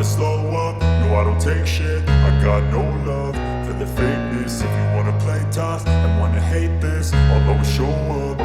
slow up, no I don't take shit. I got no love for the fakeness. If you wanna play tough and wanna hate this, I'll always show up.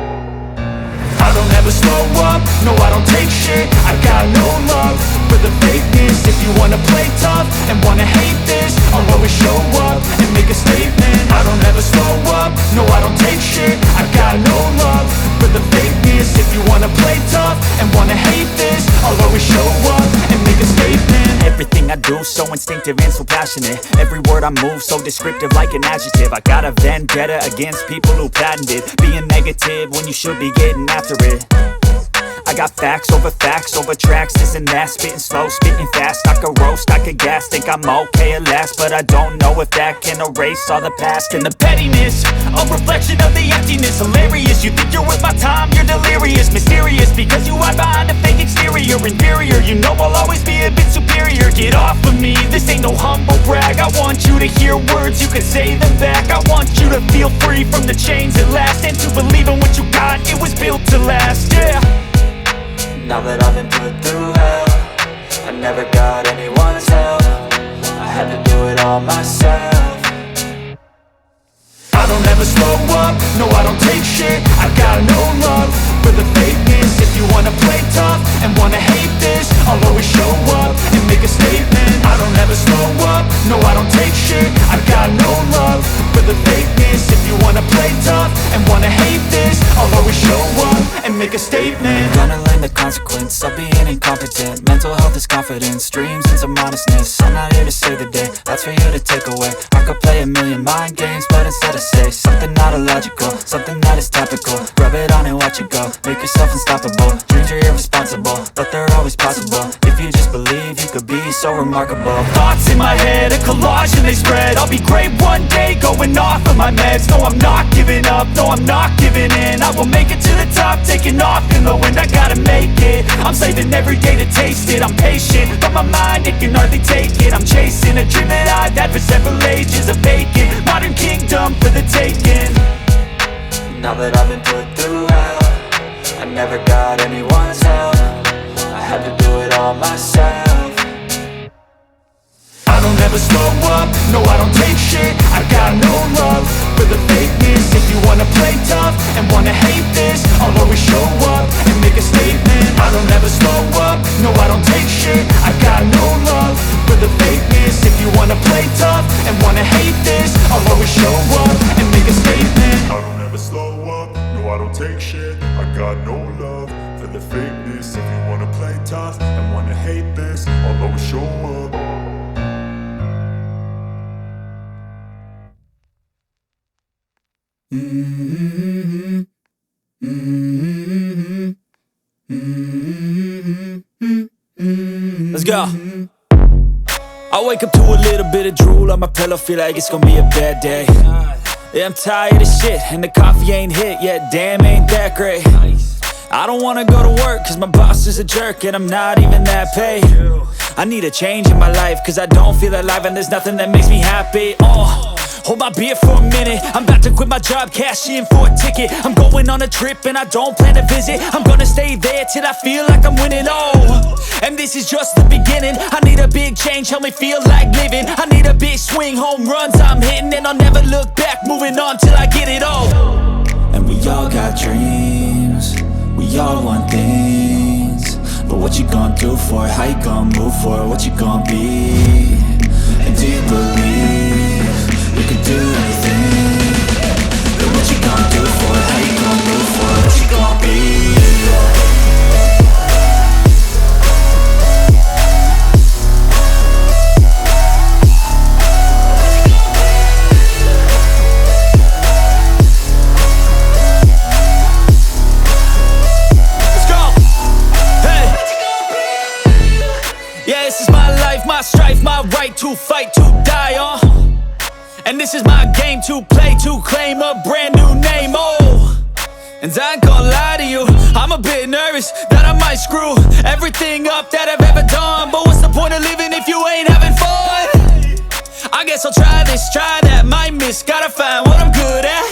I don't ever slow up, no I don't take shit. I got no love for the fakeness. If you wanna play tough and wanna hate this, I'll always show up and make a statement. I don't ever slow up, no I don't take shit. I got no love for the fakeness. If you wanna play tough and wanna hate this, I'll always show up and make a statement. Everything I do so instinctive and so passionate. Every word I move so descriptive like an adjective. I got a vendetta against people who patented being negative when you should be getting after it. I got facts over tracks, this and that. Spitting slow, spitting fast, I could roast, I could gas. Think I'm okay at last, but I don't know if that can erase all the past. And the pettiness, a reflection of the emptiness. Hilarious, you think you're worth my time, you're delirious. Mysterious, because you hide behind a fake exterior. Inferior, you know I'll always be a bit superior. Get off of me, this ain't no humble brag. I want you to hear words, you can say them back. I want you to feel free from the chains at last, and to believe in what you got, it was built to last, yeah. Now that I've been put through hell, I never got anyone's help. I had to do it all myself. I don't ever slow up, no I don't take shit. I got no love for the fakeness. If you wanna play tough and wanna hate this, I'll always show up and make a statement. I don't ever slow up, no I don't take shit. I got no love for the fakeness. If you wanna play tough and wanna hate this, I'll always show up and make a statement. Gonna learn the consequence of being incompetent. Mental health is confidence, dreams and some honestness. I'm not here to save the day, that's for you to take away. I could play a million mind games, but instead I say something not illogical, something that is topical. Rub it on and watch it go, make yourself unstoppable. Dreams are irresponsible, but they're always possible. If you just believe, you could be so remarkable. Thoughts in my head, a collage and they spread. I'll be great one day, going off of my meds. No, I'm not giving up, no, I'm not giving in. I will make it to the top, taking off in the wind. I gotta make it, I'm saving every day to taste it. I'm patient, but my mind, it can hardly take it. I'm chasing a dream that I've had for several ages. A vacant, modern kingdom for the taking. Now that I've been put through hell, I never got anyone's help. I had to do it all myself. I don't ever slow up, no I don't take shit. I got no love for the fakeness. If you wanna play tough and wanna hate this, I'll always show up and make a statement. I don't ever slow up, no I don't take shit. I got no love for the fakeness. If you wanna play tough and wanna hate this, I'll always show up and make a statement. I don't ever slow up, no I don't take shit. I got no love for the fakeness. If you wanna play tough and wanna hate this, I'll always show up. Let's go. I wake up to a little bit of drool on my pillow, feel like it's gonna be a bad day. Yeah, I'm tired of shit, and the coffee ain't hit yet, damn ain't that great. I don't wanna go to work, cause my boss is a jerk, and I'm not even that paid. I need a change in my life, cause I don't feel alive, and there's nothing that makes me happy. Hold my beer for a minute, I'm about to quit my job, cash in for a ticket. I'm going on a trip and I don't plan to visit. I'm gonna stay there till I feel like I'm winning, and this is just the beginning. I need a big change, help me feel like living. I need a big swing, home runs I'm hitting, and I'll never look back, moving on till I get it all. And we all got dreams, we all want things, but what you gonna do for it? How you gonna move for it? What you gonna be? And do you believe you can do anything? But what you gonna do for it? How you gonna move for it? What you gonna be? My strife, my right to fight, to die on. And this is my game to play, to claim a brand new name, And I ain't gonna lie to you, I'm a bit nervous that I might screw everything up that I've ever done. But what's the point of living if you ain't having fun? I guess I'll try this, try that, might miss, gotta find what I'm good at.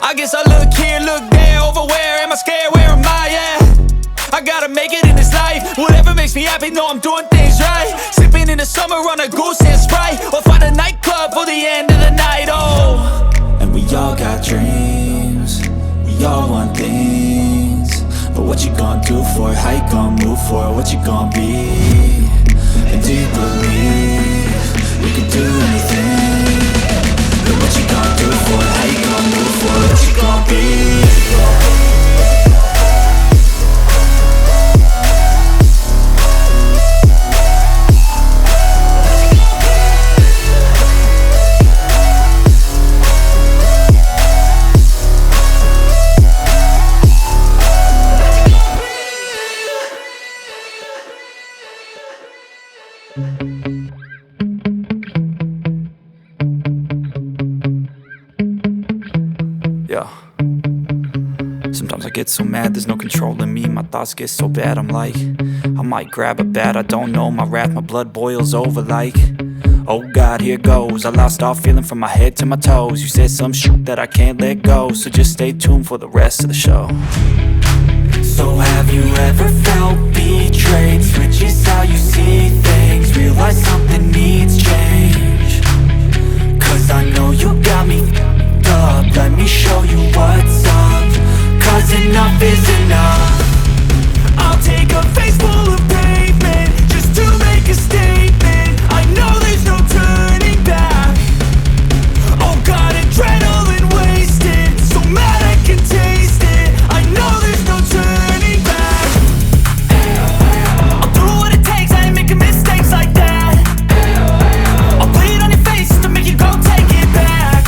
I guess I look here, look there, over where am I scared, where am I at? I gotta make it in this life, whatever makes me happy, know I'm doing things right. in the summer on a goose and Sprite, or find a nightclub for the end of the night, oh. And we all got dreams, we all want things, but what you gonna do for it? How you gonna move for it? What you gonna be? And do you believe you can do anything? But what you gonna do for it? How you gonna move for it? What you gonna be? Yeah. Sometimes I get so mad, there's no controlling me. My thoughts get so bad, I'm like, I might grab a bat, I don't know. My wrath, my blood boils over like, oh God, here goes. I lost all feeling from my head to my toes. You said some shit that I can't let go, so just stay tuned for the rest of the show. So have you ever felt betrayed? Switches how you see things, realize something needs change. Cause I know you got me up, let me show you what's up. Cause enough is enough. I'll take a face full of pavement just to make a statement. I know there's no turning back. Oh God, adrenaline wasted, so mad I can taste it. I know there's no turning back. I'll do what it takes, I ain't making mistakes like that. I'll bleed on your face to make you go take it back.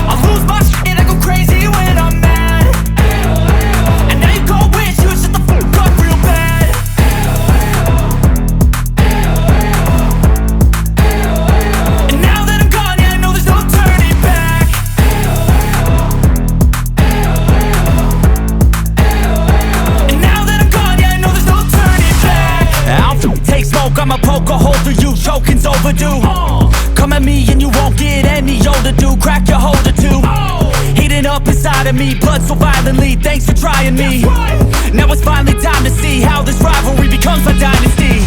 I'll lose my shit, I go crazy when I'm mad. And now you go wish you would shut the fuck up real bad. And now that I'm gone, yeah, I know there's no turning back. And now that I'm gone, yeah, I know there's no turning back. I'll take smoke, I'ma poke a hole through you, choking's overdue. Come at me and you won't get any older, dude. Crack your holder too. Heating up inside of me, blood so violently. Thanks for trying me. Now it's finally time to see how this rivalry becomes a dynasty.